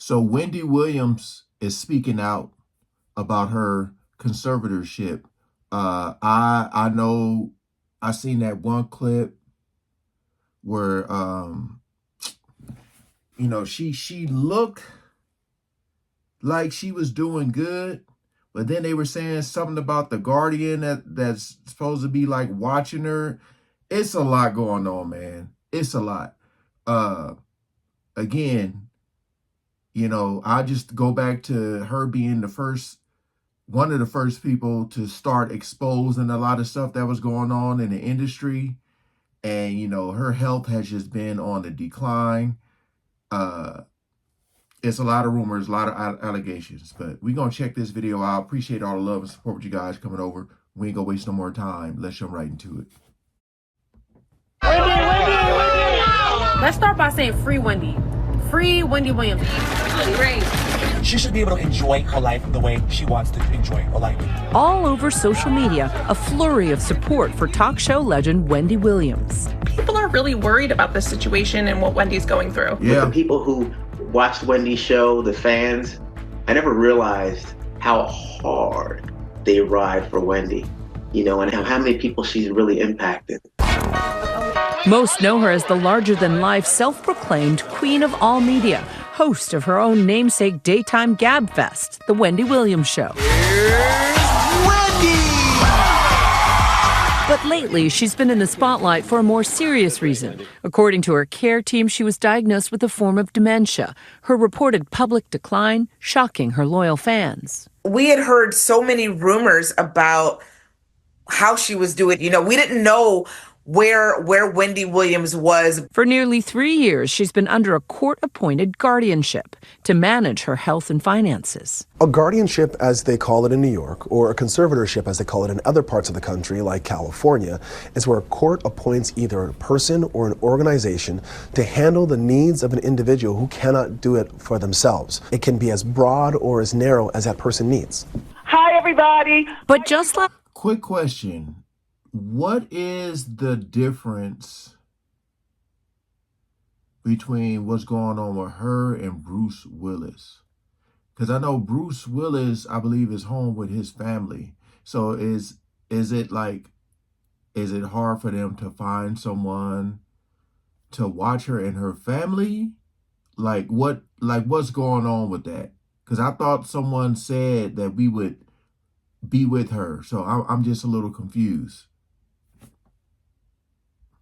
So Wendy Williams is speaking out about her conservatorship. I know I seen that one clip where she looked like she was doing good, but then they were saying something about the Guardian that's supposed to be like watching her. It's a lot going on, man. It's a lot. Again, I just go back to her being one of the first people to start exposing a lot of stuff that was going on in the industry. And, her health has just been on the decline. It's a lot of rumors, a lot of allegations, but we're going to check this video out. Appreciate all the love and support with you guys coming over. We ain't going to waste no more time. Let's jump right into it. Wendy! Let's start by saying free Wendy. Free Wendy Williams. Great. She should be able to enjoy her life the way she wants to enjoy her life. All over social media, a flurry of support for talk show legend Wendy Williams. People are really worried about this situation and what Wendy's going through. Yeah. With the people who watched Wendy's show, the fans, I never realized how hard they ride for Wendy, and how many people she's really impacted. Most know her as the larger-than-life, self-proclaimed queen of all media, host of her own namesake daytime gab fest, The Wendy Williams Show. Here's Wendy! But lately, she's been in the spotlight for a more serious reason. According to her care team, she was diagnosed with a form of dementia. Her reported public decline shocking her loyal fans. We had heard so many rumors about how she was doing. We didn't know where Wendy Williams was. For nearly 3 years, she's been under a court-appointed guardianship to manage her health and finances. A guardianship, as they call it in New York, or a conservatorship, as they call it in other parts of the country, like California, is where a court appoints either a person or an organization to handle the needs of an individual who cannot do it for themselves. It can be as broad or as narrow as that person needs. Hi, everybody. But just like... Quick question. What is the difference between what's going on with her and Bruce Willis? Because I know Bruce Willis, I believe, is home with his family. So is it hard for them to find someone to watch her and her family? What's going on with that? Because I thought someone said that we would be with her. So I'm just a little confused.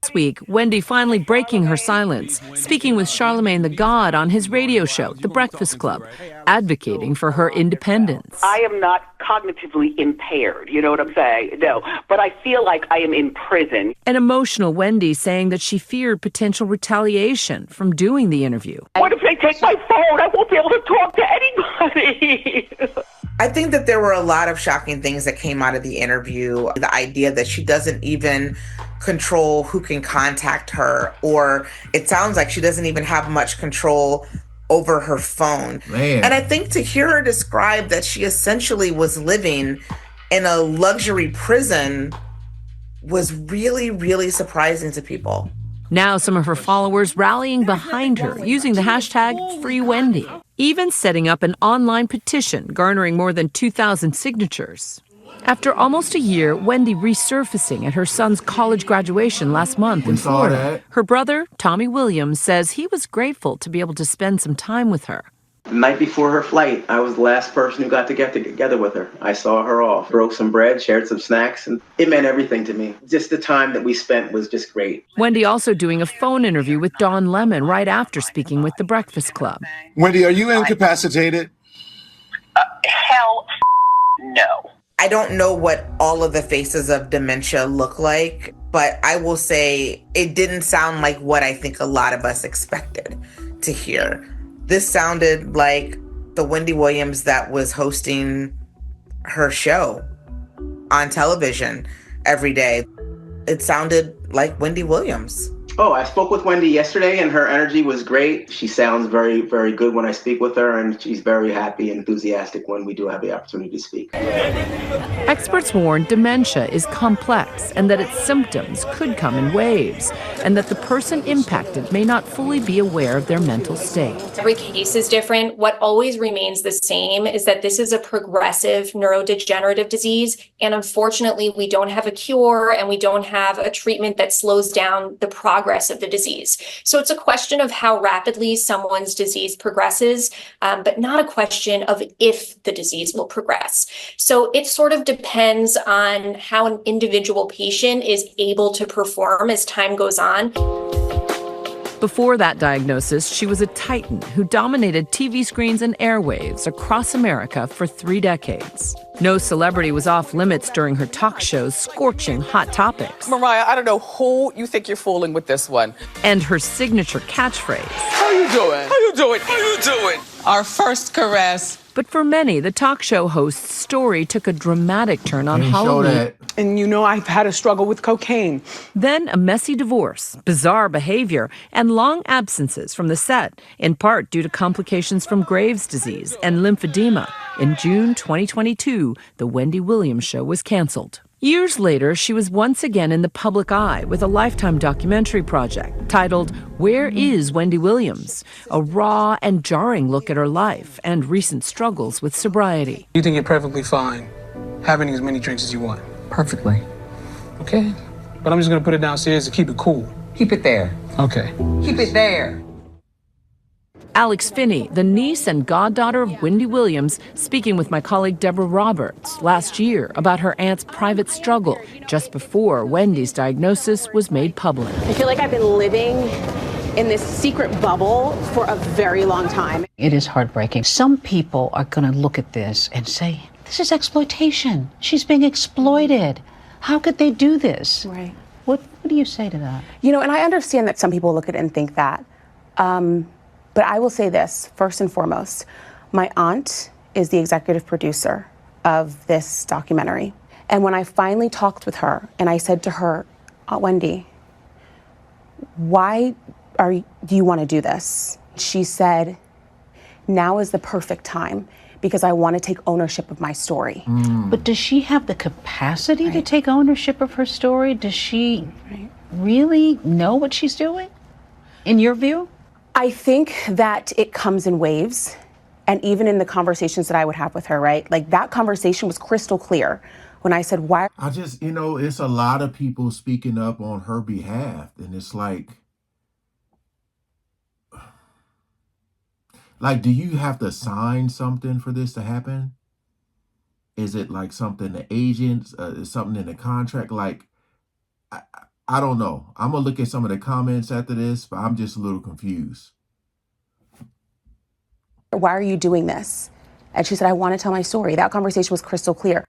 This week, Wendy finally breaking her silence, speaking with Charlemagne the God on his radio show, The Breakfast Club, advocating for her independence. I am not cognitively impaired, you know what I'm saying? No, but I feel like I am in prison. An emotional Wendy saying that she feared potential retaliation from doing the interview. What if they take my phone? I won't be able to talk to anybody. I think that there were a lot of shocking things that came out of the interview. The idea that she doesn't even control who can contact her, or it sounds like she doesn't even have much control over her phone. Man. And I think to hear her describe that she essentially was living in a luxury prison was really, really surprising to people. Now some of her followers rallying behind her, using the hashtag #FreeWendy, even setting up an online petition garnering more than 2,000 signatures. After almost a year, Wendy resurfacing at her son's college graduation last month in Florida. Her brother, Tommy Williams, says he was grateful to be able to spend some time with her. The night before her flight, I was the last person who got to get together with her. I saw her off, broke some bread, shared some snacks, and it meant everything to me. Just the time that we spent was just great. Wendy also doing a phone interview with Don Lemon right after speaking with The Breakfast Club. Wendy, are you incapacitated? Hell no. I don't know what all of the faces of dementia look like, but I will say it didn't sound like what I think a lot of us expected to hear. This sounded like the Wendy Williams that was hosting her show on television every day. It sounded like Wendy Williams. Oh, I spoke with Wendy yesterday and her energy was great. She sounds very, very good when I speak with her, and she's very happy and enthusiastic when we do have the opportunity to speak. Experts warn dementia is complex and that its symptoms could come in waves, and that the person impacted may not fully be aware of their mental state. Every case is different. What always remains the same is that this is a progressive neurodegenerative disease, and unfortunately, we don't have a cure and we don't have a treatment that slows down the progress of the disease. So it's a question of how rapidly someone's disease progresses, but not a question of if the disease will progress. So it sort of depends on how an individual patient is able to perform as time goes on. Before that diagnosis, she was a titan who dominated TV screens and airwaves across America for 3 decades. No celebrity was off limits during her talk shows, scorching hot topics. Mariah, I don't know who you think you're fooling with this one. And her signature catchphrase. How you doing? How you doing? How you doing? Our first caress. But for many, the talk show host's story took a dramatic turn on Halloween. And you know, I've had a struggle with cocaine. Then a messy divorce, bizarre behavior, and long absences from the set, in part due to complications from Graves' disease and lymphedema. In June 2022, The Wendy Williams Show was canceled. Years later, she was once again in the public eye with a Lifetime documentary project titled Where is Wendy Williams? A raw and jarring look at her life and recent struggles with sobriety. You think you're perfectly fine having as many drinks as you want? Perfectly. Okay. But I'm just going to put it downstairs to keep it cool. Keep it there. Okay. Keep it there. Alex Finney, the niece and goddaughter of Wendy Williams, speaking with my colleague Deborah Roberts last year about her aunt's private struggle just before Wendy's diagnosis was made public. I feel like I've been living in this secret bubble for a very long time. It is heartbreaking. Some people are going to look at this and say, this is exploitation. She's being exploited. How could they do this? Right. What do you say to that? You know, and I understand that some people look at it and think that. But I will say this, first and foremost, my aunt is the executive producer of this documentary. And when I finally talked with her and I said to her, Aunt Wendy, why do you want to do this? She said, now is the perfect time because I want to take ownership of my story. But does she have the capacity to take ownership of her story? Does she really know what she's doing, in your view? I think that it comes in waves, and even in the conversations that I would have with her, right? Like that conversation was crystal clear when I said, why? I just, it's a lot of people speaking up on her behalf. And it's like, do you have to sign something for this to happen? Is it like something the agents, something in the contract? I don't know. I'm going to look at some of the comments after this, but I'm just a little confused. Why are you doing this? And she said, I want to tell my story. That conversation was crystal clear.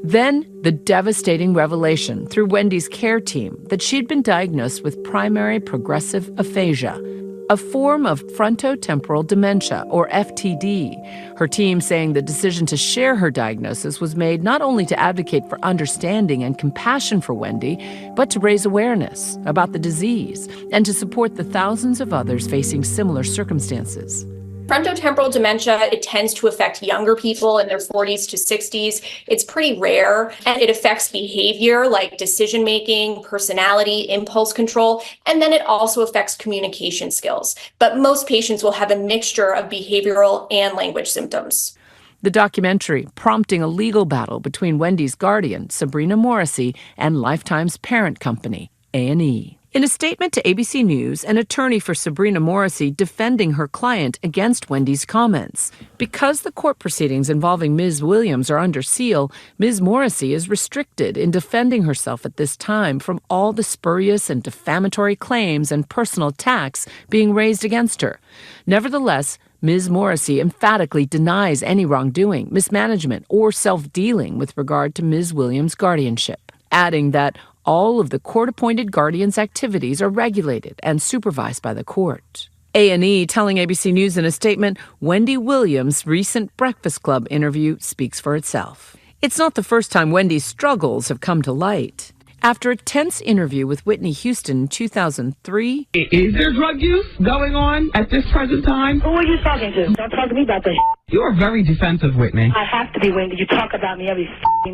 Then the devastating revelation through Wendy's care team that she'd been diagnosed with primary progressive aphasia, a form of frontotemporal dementia, or FTD. Her team saying the decision to share her diagnosis was made not only to advocate for understanding and compassion for Wendy, but to raise awareness about the disease and to support the thousands of others facing similar circumstances. Frontotemporal dementia, it tends to affect younger people in their 40s to 60s. It's pretty rare, and it affects behavior like decision-making, personality, impulse control, and then it also affects communication skills. But most patients will have a mixture of behavioral and language symptoms. The documentary prompting a legal battle between Wendy's guardian, Sabrina Morrissey, and Lifetime's parent company, A&E. In a statement to ABC News, an attorney for Sabrina Morrissey defending her client against Wendy's comments. Because the court proceedings involving Ms. Williams are under seal, Ms. Morrissey is restricted in defending herself at this time from all the spurious and defamatory claims and personal attacks being raised against her. Nevertheless, Ms. Morrissey emphatically denies any wrongdoing, mismanagement, or self-dealing with regard to Ms. Williams' guardianship, adding that all of the court-appointed guardian's activities are regulated and supervised by the court. A&E telling ABC News in a statement, Wendy Williams' recent Breakfast Club interview speaks for itself. It's not the first time Wendy's struggles have come to light. After a tense interview with Whitney Houston in 2003, Is there drug use going on at this present time? Who are you talking to? Don't talk to me about that. You're very defensive, Whitney. I have to be, Wendy. You talk about me every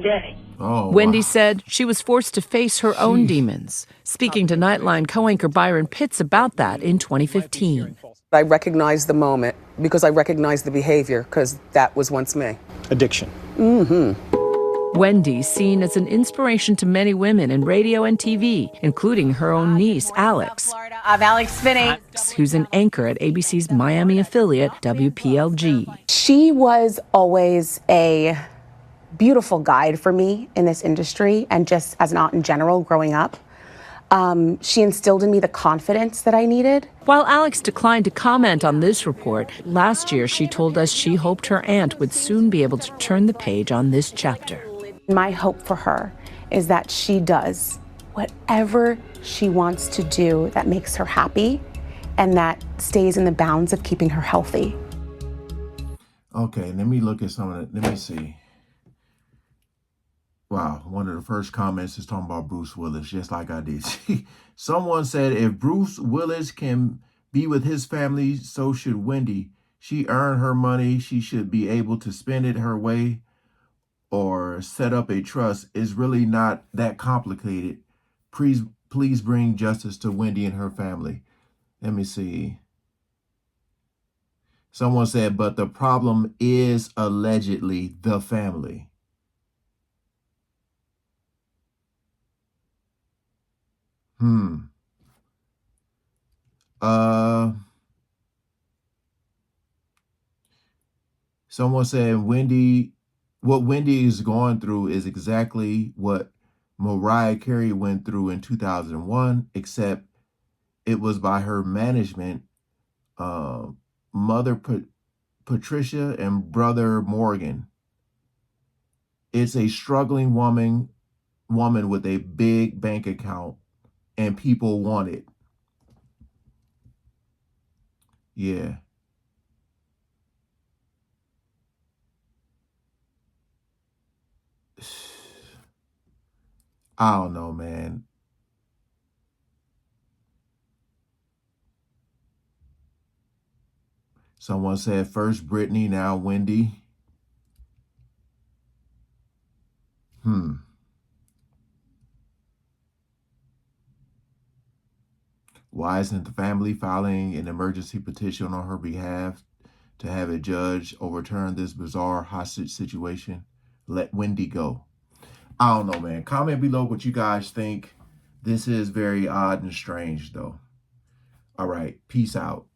day. Oh, Wendy wow. said she was forced to face her own demons, speaking to Nightline co-anchor Byron Pitts about that in 2015. I recognize the moment because I recognize the behavior because that was once me. Addiction. Wendy, seen as an inspiration to many women in radio and TV, including her own niece, Alex, I'm Alex Finney. who's an anchor at ABC's Miami affiliate, WPLG. She was always a beautiful guide for me in this industry and just as an aunt in general growing up. She instilled in me the confidence that I needed. While Alex declined to comment on this report, last year she told us she hoped her aunt would soon be able to turn the page on this chapter. My hope for her is that she does whatever she wants to do that makes her happy and that stays in the bounds of keeping her healthy. Okay, let me look at some of it. Let me see. Wow, one of the first comments is talking about Bruce Willis, just like I did. Someone said, if Bruce Willis can be with his family, so should Wendy. She earned her money. She should be able to spend it her way or set up a trust. It's really not that complicated. Please bring justice to Wendy and her family. Let me see. Someone said, but the problem is allegedly the family. Someone said what Wendy is going through is exactly what Mariah Carey went through in 2001, except it was by her management, mother Patricia and brother Morgan. It's a struggling woman with a big bank account, and people want it. Yeah. I don't know, man. Someone said first Brittany, now Wendy. Why isn't the family filing an emergency petition on her behalf to have a judge overturn this bizarre hostage situation? Let Wendy go. I don't know, man. Comment below what you guys think. This is very odd and strange, though. All right. Peace out.